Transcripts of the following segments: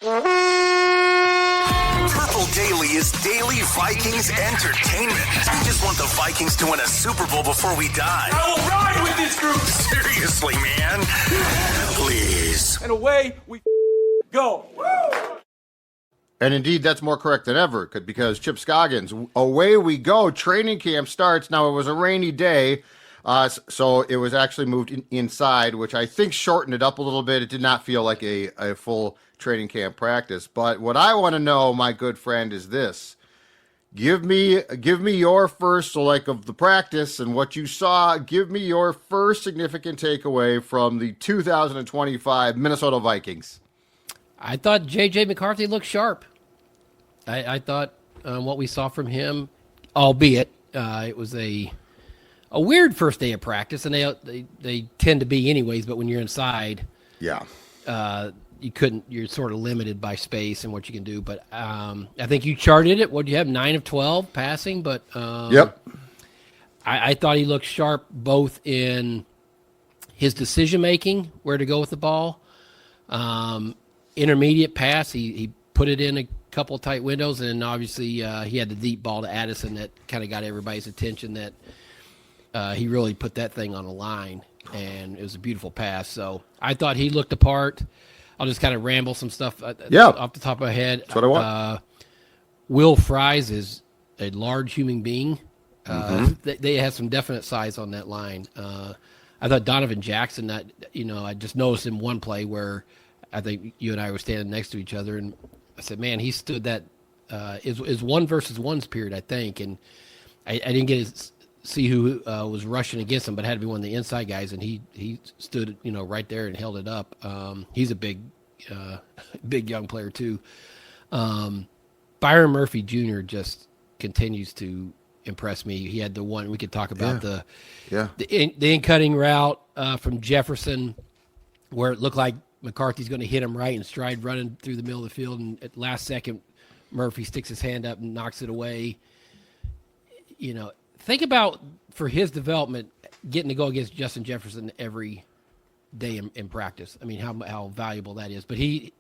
Purple Daily is daily Vikings entertainment. We just want the Vikings to win a Super Bowl before we die. I will ride with this group. Seriously, man. Please. And away we go. And indeed, that's more correct than ever, because Chip Scoggins, away we go. Training camp starts. Now, it was a rainy day, so it was actually moved inside, which I think shortened it up a little bit. It did not feel like a full training camp practice. But what I want to know, my good friend, is this. Give me your first, so like of the practice and what you saw, give me your first significant takeaway from the 2025 Minnesota Vikings. I thought J.J. McCarthy looked sharp. I thought what we saw from him, albeit it was a weird first day of practice, and they tend to be anyways. But when you're inside, yeah, you're sort of limited by space and what you can do. But I think you charted it. What do you have? 9 of 12 passing, but yep. I thought he looked sharp both in his decision making, where to go with the ball. Intermediate pass, he put it in a couple of tight windows, and obviously he had the deep ball to Addison that kind of got everybody's attention, that he really put that thing on the line, and it was a beautiful pass. So I thought he looked the part. I'll just kind of ramble some stuff off the top of my head. That's what I want. Will Fries is a large human being. They have some definite size on that line. I thought Donovan Jackson, I just noticed in one play where I think you and I were standing next to each other, and I said, man, he stood that is 1-versus-1 period, I think, and I didn't get to see who was rushing against him, but it had to be one of the inside guys, and he stood right there and held it up. He's a big young player too. Byron Murphy Junior just continues to impress me. He had the one we could talk about the in-cutting route from Jefferson, where it looked like McCarthy's going to hit him right in stride, running through the middle of the field, and at last second, Murphy sticks his hand up and knocks it away. Think about, for his development, getting to go against Justin Jefferson every day in practice. I mean, how valuable that is. But he's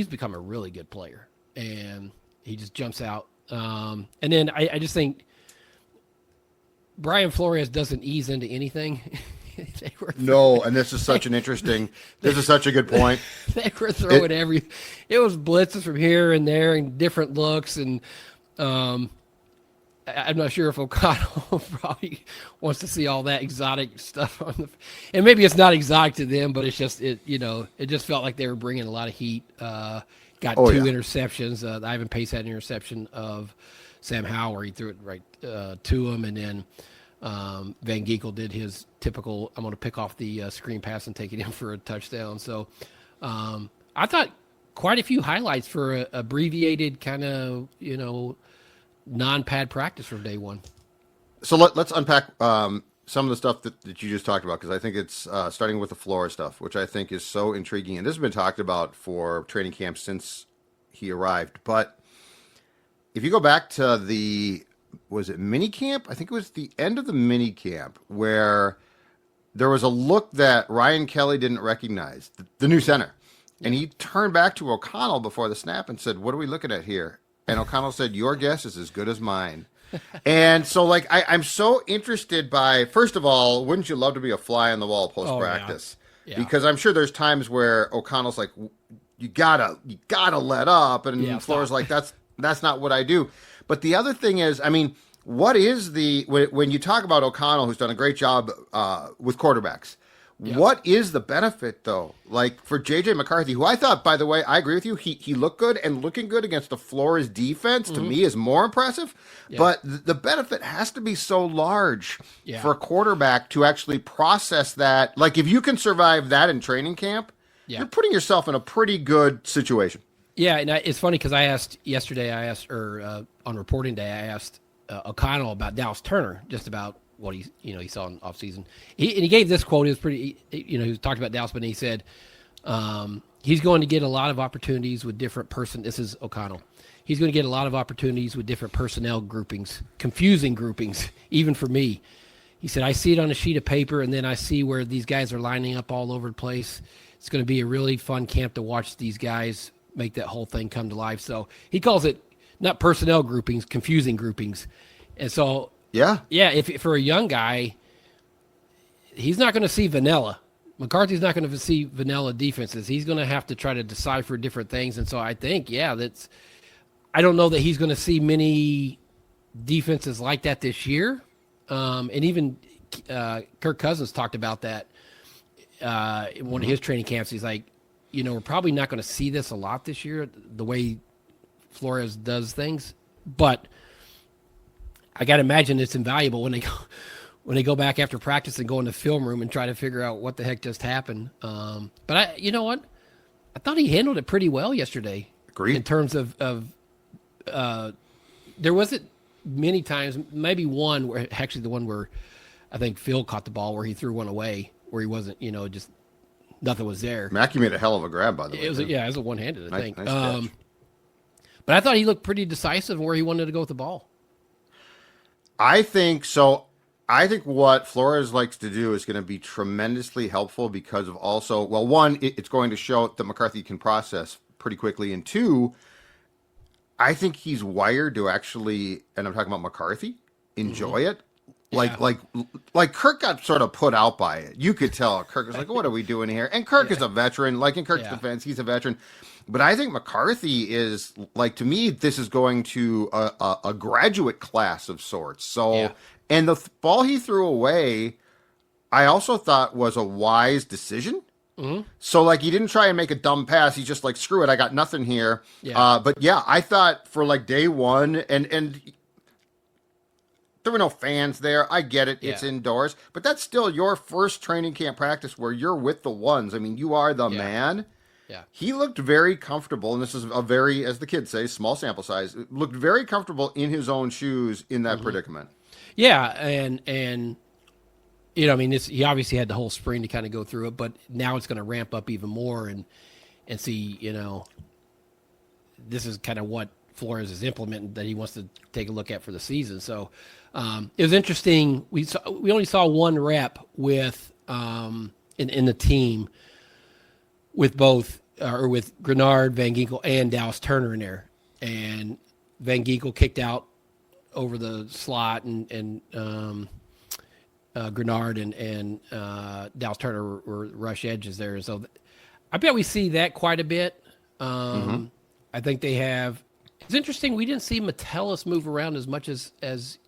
become a really good player, and he just jumps out. And then I just think Brian Flores doesn't ease into anything. No, and this is such a good point. They were throwing it was blitzes from here and there and different looks, and I'm not sure if O'Connell probably wants to see all that exotic stuff and maybe it's not exotic to them, but it's just it just felt like they were bringing a lot of heat. Got 2 interceptions. Ivan Pace had an interception of Sam Howell where he threw it right to him, and then Van Ginkel did his typical, I'm going to pick off the screen pass and take it in for a touchdown. So I thought quite a few highlights for a abbreviated kind of, non-pad practice from day one. So let's unpack some of the stuff that you just talked about, because I think it's starting with the Flores stuff, which I think is so intriguing. And this has been talked about for training camp since he arrived. But if you go back to was it mini camp? I think it was the end of the mini camp where there was a look that Ryan Kelly didn't recognize, the new center. And he turned back to O'Connell before the snap and said, "What are we looking at here?" And O'Connell said, "Your guess is as good as mine." And so, I'm so interested by, first of all, wouldn't you love to be a fly on the wall post-practice? Yeah. Because I'm sure there's times where O'Connell's like, you gotta let up. And Flores like, that's not what I do. But the other thing is, I mean, what is when you talk about O'Connell, who's done a great job with quarterbacks, what is the benefit, though? Like, for J.J. McCarthy, who I thought, by the way, I agree with you, he looked good, and looking good against the Flores defense, to me, is more impressive. Yeah. But the benefit has to be so large for a quarterback to actually process that. Like, if you can survive that in training camp, you're putting yourself in a pretty good situation. Yeah, and it's funny because I asked on reporting day, I asked O'Connell about Dallas Turner, just about what he saw in offseason. He gave this quote. He was pretty, he talked about Dallas, but he said he's going to get a lot of opportunities with different this is O'Connell. He's going to get a lot of opportunities with different personnel groupings, confusing groupings, even for me. He said, I see it on a sheet of paper, and then I see where these guys are lining up all over the place. It's going to be a really fun camp to watch these guys make that whole thing come to life. So he calls it not personnel groupings, confusing groupings. And so, yeah, if for a young guy, he's not going to see vanilla. McCarthy's not going to see vanilla defenses. He's going to have to try to decipher different things. And so I think, I don't know that he's going to see many defenses like that this year. And even Kirk Cousins talked about that in one of his training camps. He's like, we're probably not going to see this a lot this year, the way Flores does things. But I got to imagine it's invaluable when they go back after practice and go in the film room and try to figure out what the heck just happened. But you know what? I thought he handled it pretty well yesterday. Agreed. In terms of there wasn't many times, maybe one where actually the one where I think Phil caught the ball where he threw one away where he wasn't, just nothing was there. Mackey made a hell of a grab, by the way. It was a one-handed, I think. Nice catch. But I thought he looked pretty decisive where he wanted to go with the ball. I think so. I think what Flores likes to do is going to be tremendously helpful because of also, well, one, it's going to show that McCarthy can process pretty quickly. And two, I think he's wired to actually, and I'm talking about McCarthy, enjoy it. Like Kirk got sort of put out by it. You could tell Kirk was like, what are we doing here? And Kirk is a veteran. Like in Kirk's defense, he's a veteran. But I think McCarthy is, like, to me, this is going to a graduate class of sorts. So, and the ball he threw away, I also thought was a wise decision. Mm-hmm. So, like, he didn't try and make a dumb pass. He's just like, screw it, I got nothing here. Yeah. But, I thought for, like, day one, and there were no fans there. I get it. It's indoors. But that's still your first training camp practice where you're with the ones. I mean, you are the man. Yeah. He looked very comfortable, and this is a very, as the kids say, small sample size, looked very comfortable in his own shoes in that predicament. Yeah, and he obviously had the whole spring to kind of go through it, but now it's going to ramp up even more and see, this is kind of what Flores is implementing that he wants to take a look at for the season. So it was interesting. We only saw one rep with in the team with both with Grenard, Van Ginkel, and Dallas Turner in there, and Van Ginkel kicked out over the slot, and Grenard and Dallas Turner were rush edges there. So I bet we see that quite a bit. I think they have. It's interesting. We didn't see Metellus move around as much as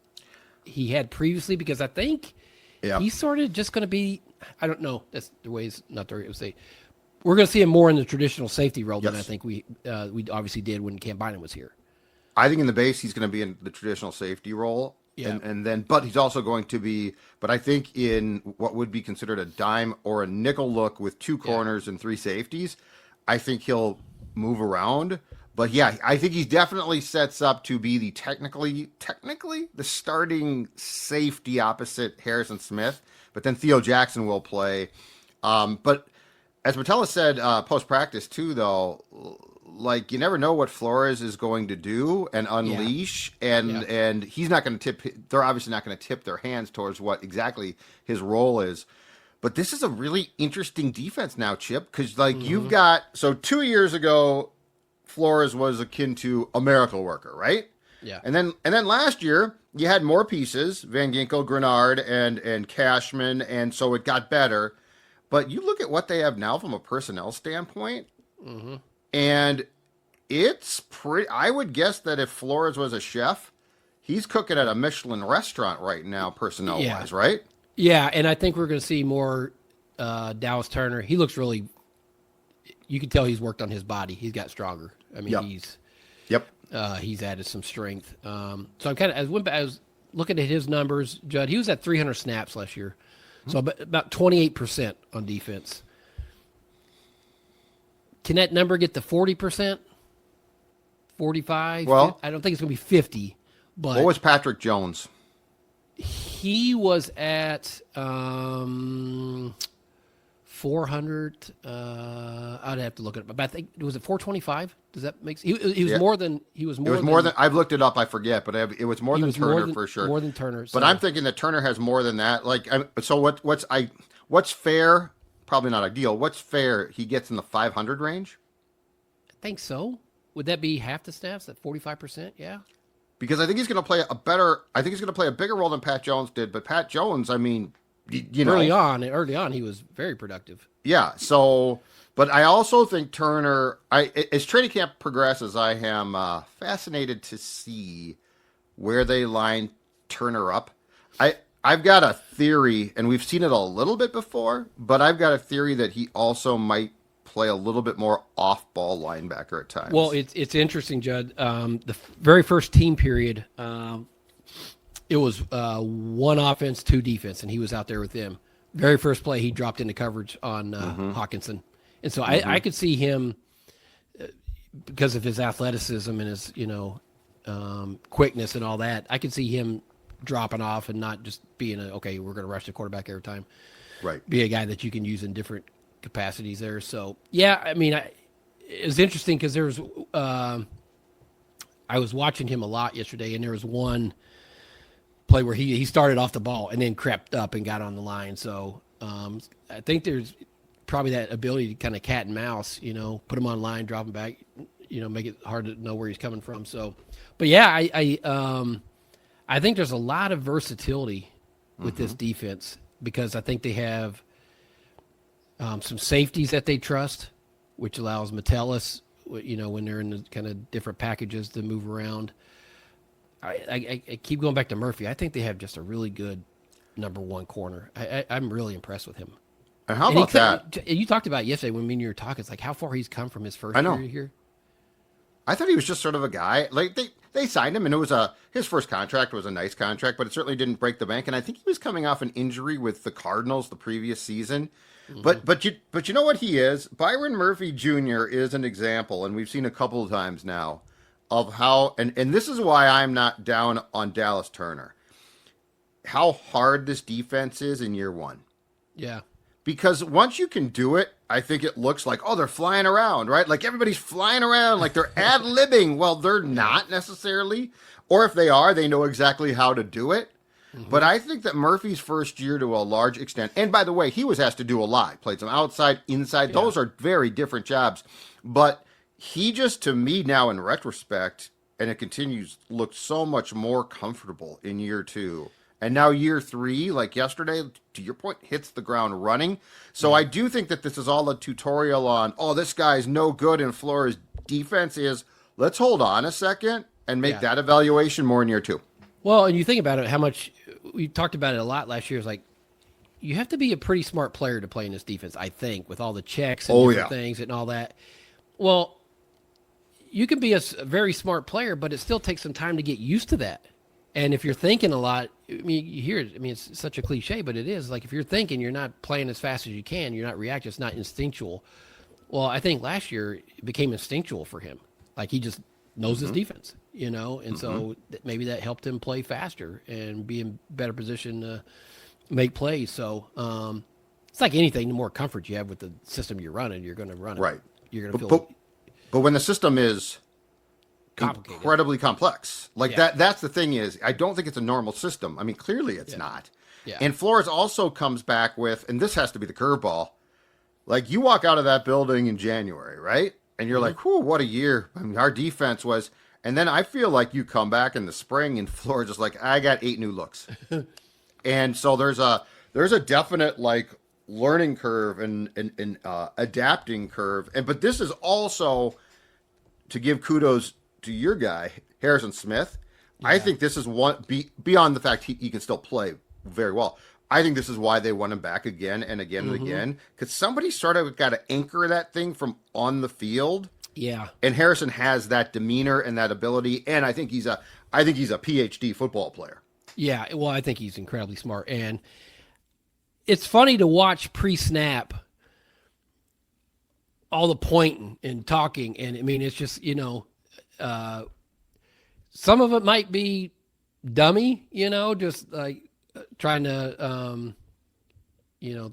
he had previously because I think he's sort of just going to be. I don't know. That's the way it's not the way to say. We're going to see him more in the traditional safety role than I think we obviously did when Cam Bynum was here. I think in the base he's going to be in the traditional safety role, and then but he's also going to be. But I think in what would be considered a dime or a nickel look with two corners and three safeties, I think he'll move around. But I think he definitely sets up to be the technically the starting safety opposite Harrison Smith. But then Theo Jackson will play. But as Metellus said post-practice too, though, like you never know what Flores is going to do and unleash, and he's not going to tip. They're obviously not going to tip their hands towards what exactly his role is. But this is a really interesting defense now, Chip, because you've got 2 years ago, Flores was akin to a miracle worker, right? Yeah. And then last year you had more pieces, Van Ginkel, Grenard, and Cashman, and so it got better. But you look at what they have now from a personnel standpoint, and it's pretty. I would guess that if Flores was a chef, he's cooking at a Michelin restaurant right now, personnel-wise, right? Yeah, and I think we're going to see more Dallas Turner. He looks really. You can tell he's worked on his body. He's got stronger. I mean, he's added some strength. So I'm kind of I was looking at his numbers. Judd, he was at 300 snaps last year. So about 28% on defense. Can that number get to 40%? 45? Well, I don't think it's going to be 50. But what was Patrick Jones? He was at 400. I'd have to look it up. But I think was it 425? Does that make sense? He was more than he was more. It was more than I've looked it up. I forget, but it was more than Turner for sure. More than Turner. But I'm thinking that Turner has more than that. What's fair? Probably not ideal. What's fair? He gets in the 500 range. think so. Would that be half the snaps at 45%? Yeah. Because I think he's going to play I think he's going to play a bigger role than Pat Jones did. But Pat Jones, I mean, you know. Early on, he was very productive. Yeah. So, but I also think Turner, as training camp progresses, I am fascinated to see where they line Turner up. I've got a theory, and we've seen it a little bit before, but I've got a theory that he also might play a little bit more off-ball linebacker at times. Well, it's interesting, Judd. The very first team period, it was 1 offense, 2 defense, and he was out there with them. Very first play, he dropped into coverage on Hawkinson. And so I could see him, because of his athleticism and his, quickness and all that, I could see him dropping off and not just being we're going to rush the quarterback every time. Right. Be a guy that you can use in different capacities there. So, yeah, I mean, it was interesting because there was I was watching him a lot yesterday, and there was one play where he started off the ball and then crept up and got on the line. So I think there's probably that ability to kind of cat and mouse, put him on line, drop him back, make it hard to know where he's coming from. So, but yeah, I think there's a lot of versatility with this defense because I think they have some safeties that they trust, which allows Metellus, when they're in the kind of different packages to move around. I keep going back to Murphy. I think they have just a really good number 1 corner. I'm really impressed with him. And how about that? You talked about yesterday when me and you were talking. It's like how far he's come from his first year here. I thought he was just sort of a guy. Like they signed him, and it was his first contract was a nice contract, but it certainly didn't break the bank. And I think he was coming off an injury with the Cardinals the previous season. But you know what he is? Byron Murphy Junior is an example, and we've seen a couple of times now of how, and this is why I'm not down on Dallas Turner, how hard this defense is in year 1. Yeah. Because once you can do it, I think it looks like, they're flying around, right? Like everybody's flying around, like they're ad-libbing. Well, they're not necessarily. Or if they are, they know exactly how to do it. But I think that Murphy's first year to a large extent, and by the way, he was asked to do a lot. Played some outside, inside. Yeah. Those are very different jobs. But he just, to me now in retrospect, and it continues, looked so much more comfortable in year 2. And now year 3, like yesterday, to your point, hits the ground running. So I do think that this is all a tutorial on, this guy's no good, and Flores' defense is, let's hold on a second and make that evaluation more in year 2. Well, and you think about it, how much we talked about it a lot last year. It's like you have to be a pretty smart player to play in this defense, I think, with all the checks and different things and all that. Well, you can be a very smart player, but it still takes some time to get used to that. And if you're thinking a lot, I mean, you hear it. I mean, it's such a cliche, but it is. Like if you're thinking, you're not playing as fast as you can. You're not reacting. It's not instinctual. Well, I think last year it became instinctual for him. Like he just knows his defense, and so maybe that helped him play faster and be in better position to make plays. So it's like anything, the more comfort you have with the system you're running, you're going to run it. Right. You're going to feel but when the system is complicated, incredibly complex, like that's the thing is, I don't think it's a normal system. I mean, clearly it's not. Yeah. And Flores also comes back with, and this has to be the curveball, like you walk out of that building in January, right? And you're like, whew, what a year. I mean, our defense was, and then I feel like you come back in the spring and Flores is like, I got 8 new looks. And so there's a definite like learning curve and adapting curve. But this is also to give kudos to your guy, Harrison Smith. Yeah. I think this is one beyond the fact he can still play very well. I think this is why they want him back again and again and again, because somebody sort of got to anchor that thing from on the field. Yeah, and Harrison has that demeanor and that ability, and I think he's a PhD football player. Yeah, well, I think he's incredibly smart, and it's funny to watch pre-snap all the pointing and talking, and I mean, it's just some of it might be dummy, just like. Trying to,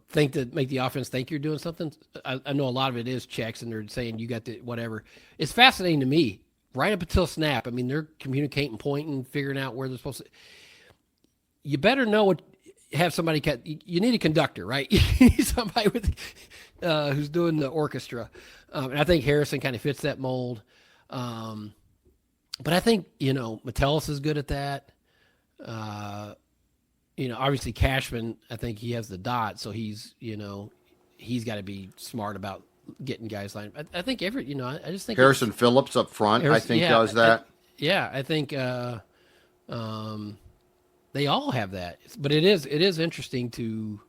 think to make the offense think you're doing something. I know a lot of it is checks, and they're saying you got the whatever. It's fascinating to me, right up until snap. I mean, they're communicating, pointing, figuring out where they're supposed to. You better know what have somebody. You need a conductor, right? You need somebody with who's doing the orchestra, and I think Harrison kind of fits that mold. But I think Metellus is good at that. Obviously Cashman, I think he has the dot, so he's got to be smart about getting guys lined. I think I just think Harrison Phillips up front, I think does that. I think they all have that, but it is interesting to.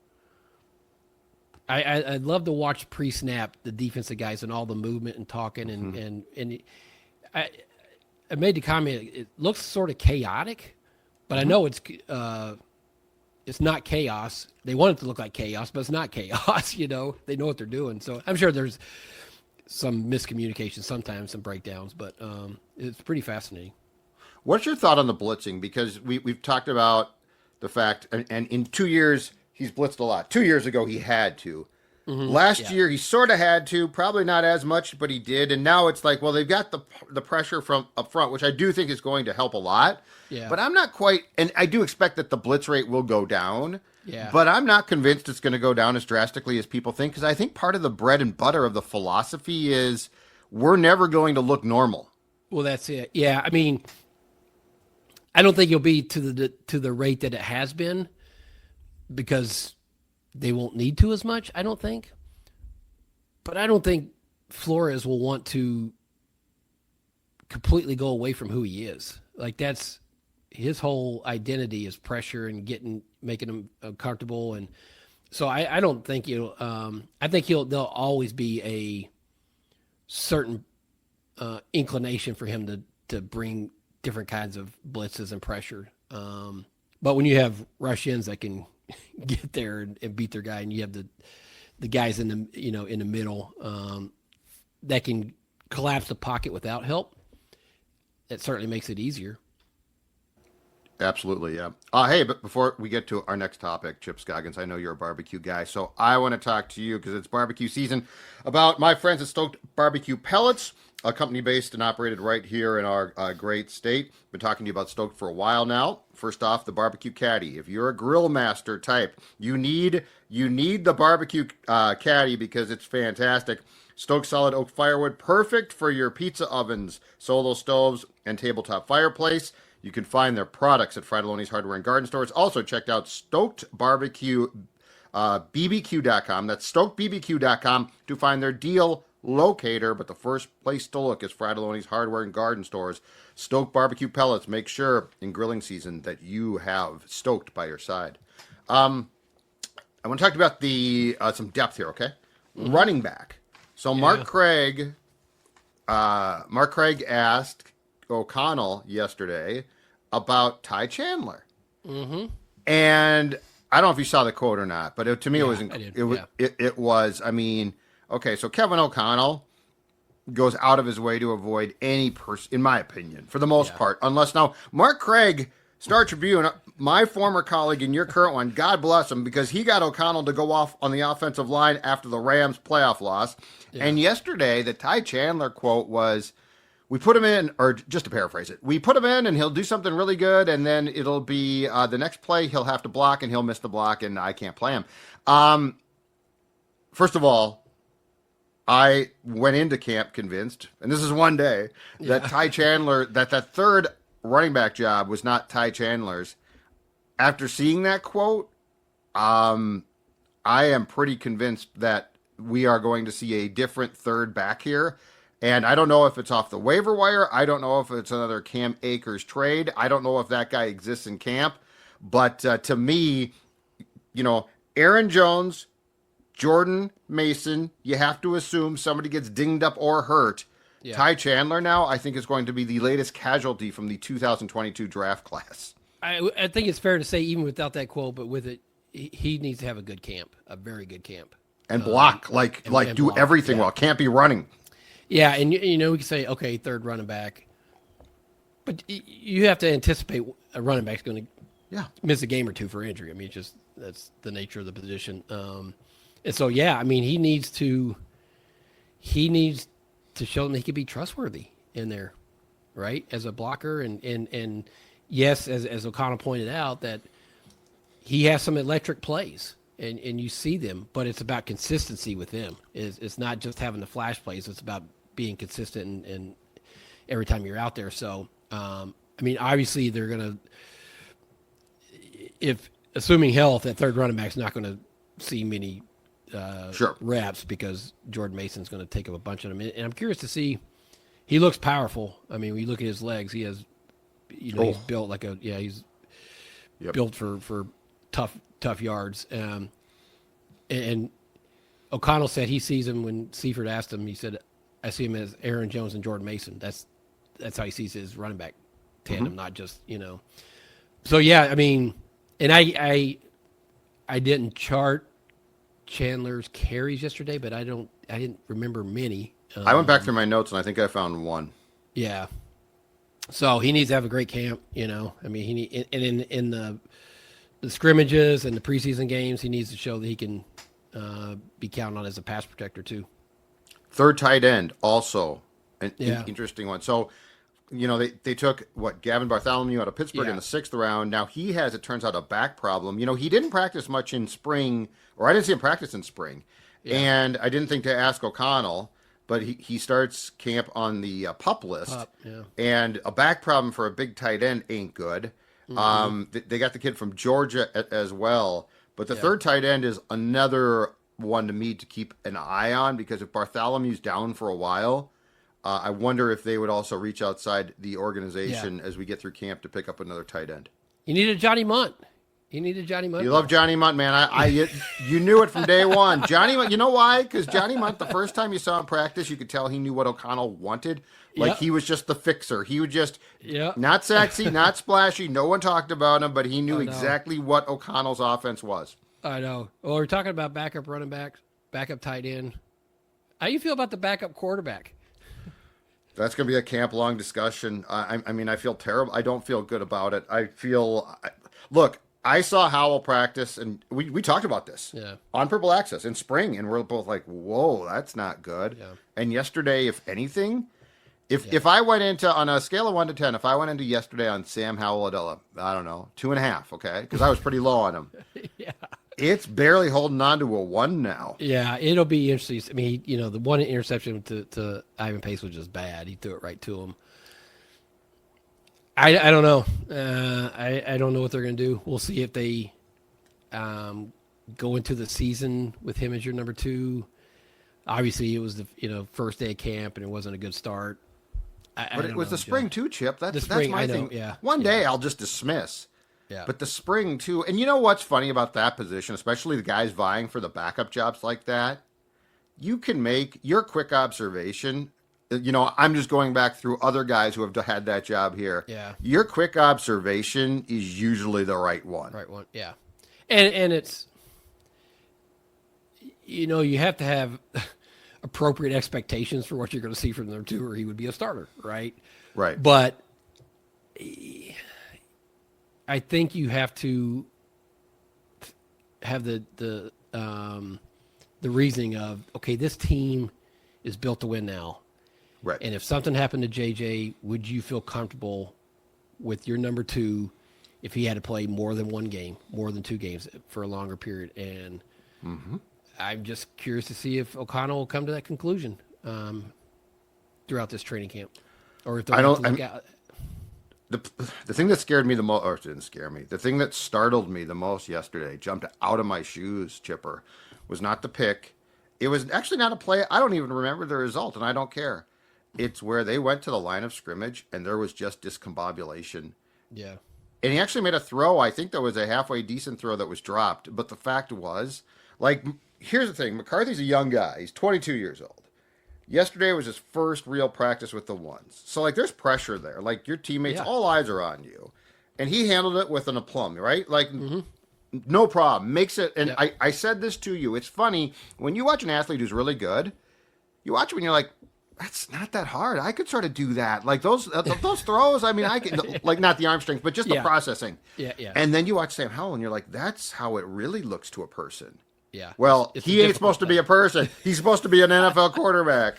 I'd love to watch pre-snap the defensive guys and all the movement and talking and I made the comment. It looks sort of chaotic, but I know it's not chaos. They want it to look like chaos, but it's not chaos. They know what they're doing. So I'm sure there's some miscommunication sometimes, some breakdowns, but it's pretty fascinating. What's your thought on the blitzing? Because we've talked about the fact, and in 2 years, he's blitzed a lot. 2 years ago, he had to. Last year, he sort of had to, probably not as much, but he did. And now it's like, well, they've got the pressure from up front, which I do think is going to help a lot. Yeah. But I'm not quite, and I do expect that the blitz rate will go down. Yeah. But I'm not convinced it's going to go down as drastically as people think, because I think part of the bread and butter of the philosophy is we're never going to look normal. Well, that's it. Yeah, I mean, I don't think you'll be to the rate that it has been, because they won't need to as much, I don't think. But I don't think Flores will want to completely go away from who he is. Like, that's his whole identity is pressure and making him comfortable. And so I don't think I think there'll always be a certain inclination for him to bring different kinds of blitzes and pressure. But when you have rush ends that can get there and beat their guy, and you have the guys in the in the middle that can collapse the pocket without help, that certainly makes it easier. Absolutely, yeah. Hey, but before we get to our next topic, Chip Scoggins, I know you're a barbecue guy, so I want to talk to you, because it's barbecue season, about my friends at Stoked Barbecue Pellets, a company based and operated right here in our great state. Been talking to you about Stoked for a while now. First off, the barbecue caddy. If you're a grill master type, you need the barbecue caddy, because it's fantastic. Stoked solid oak firewood, perfect for your pizza ovens, solo stoves, and tabletop fireplace. You can find their products at Fratelloni's Hardware and Garden Stores. Also, check out StokedBBQ.com. That's StokedBBQ.com to find their deal locator. But the first place to look is Fratelloni's Hardware and Garden Stores. Stoked Barbecue Pellets. Make sure in grilling season that you have Stoked by your side. I want to talk about some depth here, okay? Mm-hmm. Running back. So Mark Craig asked O'Connell yesterday about Ty Chandler. Mm-hmm. And I don't know if you saw the quote or not, but to me it was, I mean, okay, so Kevin O'Connell goes out of his way to avoid any person, in my opinion, for the most part, unless now Mark Craig, Star Tribune, my former colleague and your current one, God bless him, because he got O'Connell to go off on the offensive line after the Rams playoff loss. Yeah. And yesterday, the Ty Chandler quote was, we put him in, or just to paraphrase it, we put him in and he'll do something really good, and then it'll be the next play he'll have to block and he'll miss the block and I can't play him. First of all, I went into camp convinced, and this is one day, that Ty Chandler, that third running back job was not Ty Chandler's. After seeing that quote, I am pretty convinced that we are going to see a different third back here. And I don't know if it's off the waiver wire. I don't know if it's another Cam Akers trade. I don't know if that guy exists in camp. But to me, Aaron Jones, Jordan Mason, you have to assume somebody gets dinged up or hurt. Yeah. Ty Chandler now, I think, is going to be the latest casualty from the 2022 draft class. I think it's fair to say, even without that quote, but with it, he needs to have a good camp, a very good camp. And block, and do block. Everything well. Can't be running. Yeah, and we can say, okay, third running back. But you have to anticipate a running back's going to miss a game or two for injury. I mean, that's the nature of the position. And so, I mean, he needs to show them he can be trustworthy in there, right, as a blocker. And yes, as O'Connell pointed out, that he has some electric plays, and you see them, but it's about consistency with them. It's not just having the flash plays. It's about being consistent and every time you're out there. So, I mean, obviously they're going to, if assuming health, that third running back's not going to see many reps because Jordan Mason's going to take up a bunch of them. And I'm curious to see, he looks powerful. I mean, when you look at his legs, he has, he's built like he's built for tough yards. And O'Connell said he sees him when Seifert asked him, he said, I see him as Aaron Jones and Jordan Mason. That's how he sees his running back tandem, not just, So, yeah, I mean, and I didn't chart Chandler's carries yesterday, but I didn't remember many. I went back through my notes, and I think I found one. Yeah. So he needs to have a great camp, I mean, in the scrimmages and the preseason games, he needs to show that he can be counted on as a pass protector too. Third tight end, also an interesting one. So, they took Gavin Bartholomew out of Pittsburgh in the 6th round. Now he has, it turns out, a back problem. He didn't practice much in spring, or I didn't see him practice in spring. Yeah. And I didn't think to ask O'Connell, but he starts camp on the PUP list. And a back problem for a big tight end ain't good. Mm-hmm. They got the kid from Georgia as well. But the third tight end is another one to me to keep an eye on, because if Bartholomew's down for a while, I wonder if they would also reach outside the organization as we get through camp to pick up another tight end. You needed Johnny Munt. You love Johnny Munt, man. You knew it from day one. Johnny Munt, you know why? Because Johnny Munt, the first time you saw him practice, you could tell he knew what O'Connell wanted. Like he was just the fixer. He would just not sexy, not splashy. No one talked about him, but he knew exactly what O'Connell's offense was. I know. Well, we're talking about backup running backs, backup tight end. How do you feel about the backup quarterback? That's going to be a camp-long discussion. I mean, I feel terrible. I don't feel good about it. Look, I saw Howell practice, and we talked about this on Purple Access in spring, and we're both like, whoa, that's not good. Yeah. And yesterday, if anything, if I went into, on a scale of 1 to 10, if I went into yesterday on Sam Howell-Adela, I don't know, 2.5, okay? Because I was pretty low on him. It's barely holding on to a 1 now. Yeah, it'll be interesting. I mean, the one interception to Ivan Pace was just bad. He threw it right to him. I don't know. I don't know what they're going to do. We'll see if they go into the season with him as your number 2. Obviously, it was the first day of camp, and it wasn't a good start. But it was the spring too, Chip. That's my thing. Yeah. One day I'll just dismiss. Yeah. But the spring too, and you know what's funny about that position, especially the guys vying for the backup jobs like that? You can make your quick observation. I'm just going back through other guys who have had that job here. Yeah. Your quick observation is usually the right one. Right one, yeah. And it's, you have to have appropriate expectations for what you're going to see from them too, or he would be a starter, right? Right. But I think you have to have the reasoning of, okay, this team is built to win now. Right. And if something happened to JJ, would you feel comfortable with your number 2 if he had to play more than 1 game, more than 2 games for a longer period? And I'm just curious to see if O'Connell will come to that conclusion throughout this training camp, or if the thing that scared me the most, or it didn't scare me, the thing that startled me the most yesterday, jumped out of my shoes, Chipper, was not the pick. It was actually not a play. I don't even remember the result, and I don't care. It's where they went to the line of scrimmage, and there was just discombobulation. Yeah. And he actually made a throw. I think there was a halfway decent throw that was dropped. But the fact was, here's the thing. McCarthy's a young guy. He's 22 years old. Yesterday was his first real practice with the ones. So, there's pressure there. Your teammates, all eyes are on you. And he handled it with an aplomb, right? No problem. Makes it, and I said this to you. It's funny, when you watch an athlete who's really good, you watch him and you're like, that's not that hard. I could sort of do that. Those throws, I mean, I can, not the arm strength, but just the processing. Yeah. And then you watch Sam Howell and you're like, that's how it really looks to a person. Yeah. Well, he ain't supposed to be a person. He's supposed to be an NFL quarterback.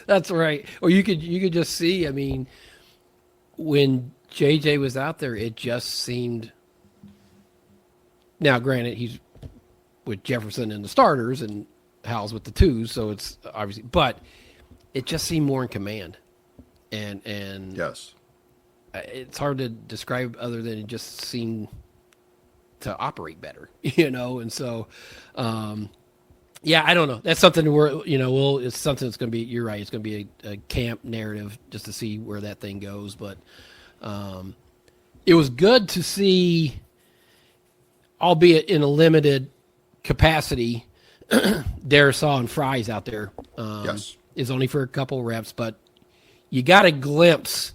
That's right. Or you could just see, I mean, when JJ was out there, it just seemed Now, granted, he's with Jefferson and the starters, and Hal's with the twos, so it's obviously, but it just seemed more in command, and Yes, it's hard to describe other than it just seemed to operate better, and so. Yeah, I don't know. That's something it's something that's going to be, you're right, it's going to be a camp narrative just to see where that thing goes. But it was good to see, albeit in a limited capacity, Darisaw and Fries out there. Yes. Is only for a couple reps, but you got a glimpse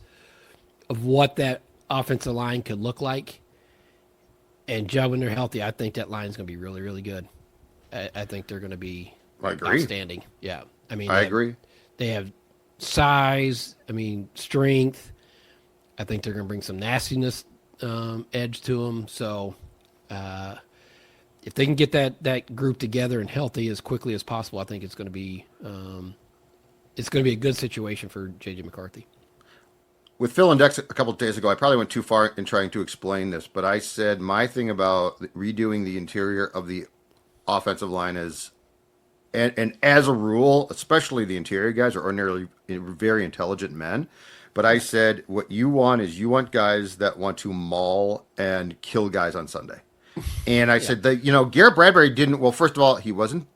of what that offensive line could look like. And Judd, when they're healthy, I think that line's going to be really, really good. I think they're going to be outstanding. Yeah. I mean, I agree. They have size, strength. I think they're going to bring some nastiness edge to them. So if they can get that group together and healthy as quickly as possible, I think it's going to be a good situation for J.J. McCarthy. With Phil and Dex a couple of days ago, I probably went too far in trying to explain this, but I said my thing about redoing the interior of the offensive line is, and as a rule, especially the interior guys are ordinarily very intelligent men. But I said, what you want guys that want to maul and kill guys on Sunday. And I said that, Garrett Bradbury didn't, well, first of all, he wasn't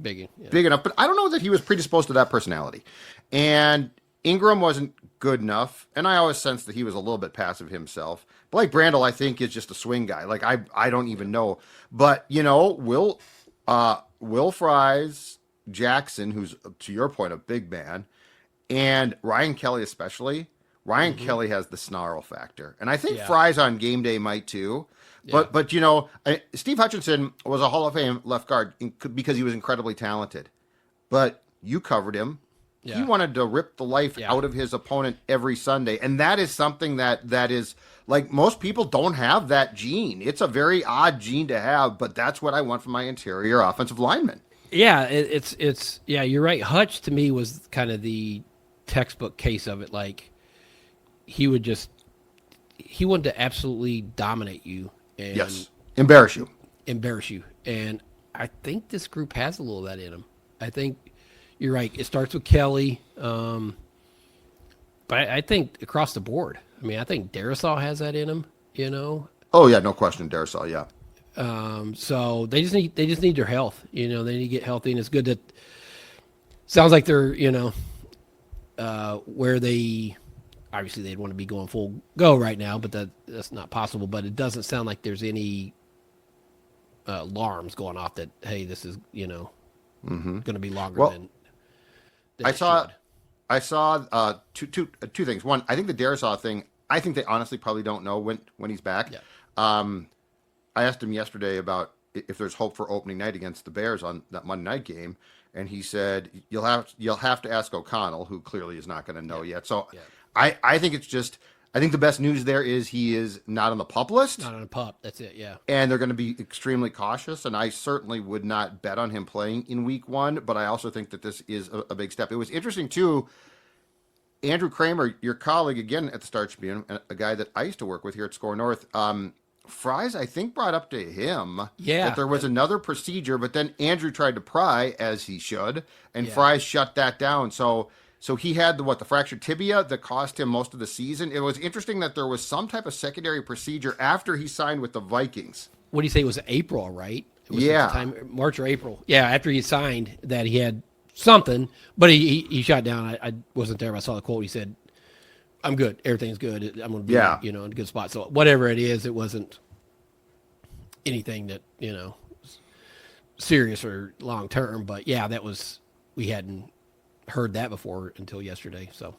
big enough, but I don't know that he was predisposed to that personality. And Ingram wasn't good enough. And I always sensed that he was a little bit passive himself. Blake Brandel, I think, is just a swing guy. Like, I don't even know. But, Will Fries, Jackson, who's, to your point, a big man, and Ryan Kelly especially. Ryan Kelly has the snarl factor. And I think Fries on game day might too. Yeah. But Steve Hutchinson was a Hall of Fame left guard because he was incredibly talented. But you covered him. Yeah. He wanted to rip the life out of his opponent every Sunday. And that is something that is, like, most people don't have that gene. It's a very odd gene to have, but that's what I want from my interior offensive lineman. Yeah, it's you're right. Hutch, to me, was kind of the textbook case of it. Like, he wanted to absolutely dominate you. And embarrass you. And I think this group has a little of that in them. I think you're right. It starts with Kelly. But I think across the board. I think Darisaw has that in him, Oh yeah, no question, Darisaw, yeah. So they just need their health. They need to get healthy, and it's good that sounds like they're, where they obviously they'd want to be going full go right now, but that's not possible. But it doesn't sound like there's any alarms going off that, hey, this is going to be longer than I saw two things. One, I think the Darisaw thing, I think they honestly probably don't know when he's back. Yeah. I asked him yesterday about if there's hope for opening night against the Bears on that Monday night game, and he said you'll have to ask O'Connell, who clearly is not going to know yet. So I think it's just, I think the best news there is he is not on the PUP list. Not on the PUP, that's it, yeah. And they're going to be extremely cautious, and I certainly would not bet on him playing in week 1, but I also think that this is a big step. It was interesting, too, Andrew Kramer, your colleague, again, at the Star Tribune, a guy that I used to work with here at Score North, Fries, I think, brought up to him that there was another procedure, but then Andrew tried to pry, as he should, and Fries shut that down. So he had the fractured tibia that cost him most of the season. It was interesting that there was some type of secondary procedure after he signed with the Vikings. What do you say? It was April, right? It was March or April. Yeah, after he signed that he had something, but he shot down. I wasn't there, but I saw the quote. He said, I'm good. Everything's good. I'm going to be, in a good spot. So whatever it is, it wasn't anything that, serious or long term. But we hadn't heard that before until yesterday. So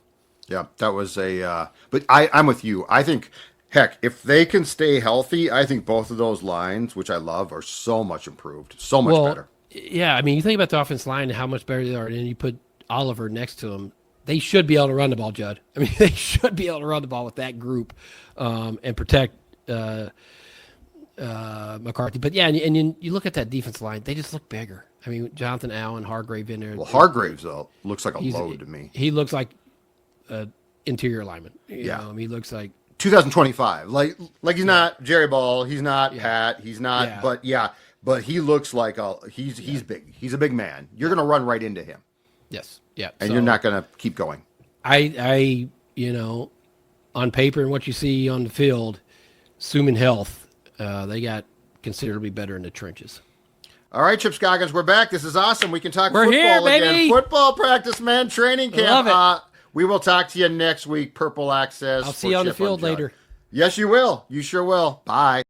yeah, that was but I'm with you. I think, heck, if they can stay healthy, I think both of those lines, which I love, are so much improved, so much better. Yeah, you think about the offense line and how much better they are, and then you put Oliver next to him. They should be able to run the ball, Judd. They should be able to run the ball with that group and protect McCarthy. But yeah, and you look at that defense line; they just look bigger. Jonathan Allen, Hargrave in there. Well, Hargraves though looks like a load to me. He looks like an interior lineman. He looks like 2025. Like he's not Jerry Ball, he's not Pat, he's not. Yeah. But he looks like he's big. He's a big man. You're going to run right into him. Yes. Yeah. And you're not going to keep going. I on paper and what you see on the field, assuming health, they got considerably better in the trenches. All right, Chip Scoggins, we're back. This is awesome. We can talk We're football here, again. baby. Football practice, man. Training camp. Love it. We will talk to you next week. Purple Access. I'll see you on the field later. Yes, you will. You sure will. Bye.